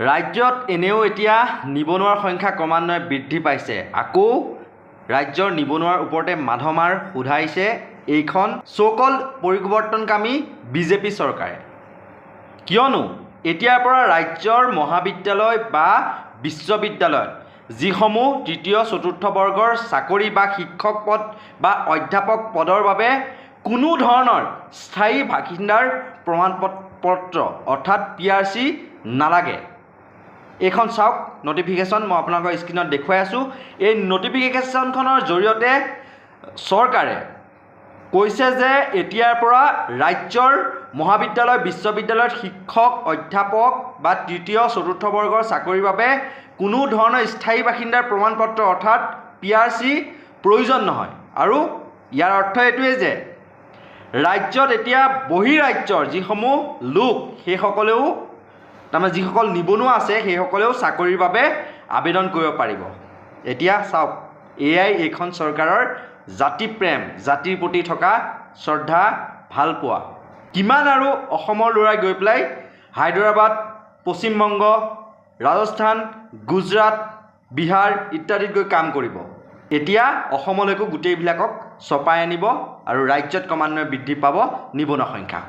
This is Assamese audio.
ৰাজ্যত এনেও এতিয়া নিবনুৱাৰ সংখ্যা ক্ৰমান্বয়ে বৃদ্ধি পাইছে। আকৌ ৰাজ্যৰ নিবনুৱাৰ ওপৰতে মাধমাৰ সোধাইছে এইখন চ'কল পৰিৱৰ্তনকামী বিজেপি চৰকাৰে। কিয়নো এতিয়াৰ পৰা ৰাজ্যৰ মহাবিদ্যালয় বা বিশ্ববিদ্যালয়ত যিসমূহ তৃতীয় চতুৰ্থ বৰ্গৰ চাকৰি বা শিক্ষক পদ বা অধ্যাপক পদৰ বাবে কোনো ধৰণৰ স্থায়ী বাসিন্দাৰ প্ৰমাণপত্ৰ অৰ্থাৎ PRC নালাগে। এইখন চাওক নটিফিকেশ্যন, মই আপোনালোকৰ স্ক্ৰীণত দেখুৱাই আছোঁ। এই নটিফিকেশ্যনখনৰ জৰিয়তে চৰকাৰে কৈছে যে এতিয়াৰ পৰা ৰাজ্যৰ মহাবিদ্যালয় বিশ্ববিদ্যালয়ত শিক্ষক অধ্যাপক বা তৃতীয় চতুৰ্থ বৰ্গৰ চাকৰিৰ বাবে কোনো ধৰণৰ স্থায়ী বাসিন্দাৰ প্ৰমাণপত্ৰ অৰ্থাৎ PRC প্ৰয়োজন নহয়। আৰু ইয়াৰ অৰ্থ এইটোৱেই যে ৰাজ্যত এতিয়া বহিৰাজ্যৰ যিসমূহ লোক সেইসকলেও তাৰমানে যিসকল নিবনুৱা আছে সেইসকলেও চাকৰিৰ বাবে আবেদন কৰিব পাৰিব। এতিয়া চাওক, এয়াই এইখন চৰকাৰৰ জাতিপ্ৰেম, জাতিৰ প্ৰতি থকা শ্ৰদ্ধা, ভালপোৱা। কিমান আৰু অসমৰ ল'ৰাই গৈ পেলাই হায়দৰাবাদ, পশ্চিমবংগ, ৰাজস্থান, গুজৰাট, বিহাৰ ইত্যাদিত গৈ কাম কৰিব। এতিয়া অসমলৈকো গোটেইবিলাকক চপাই আনিব আৰু ৰাজ্যত ক্ৰমান্বয়ে বৃদ্ধি পাব নিবনুৱা সংখ্যা।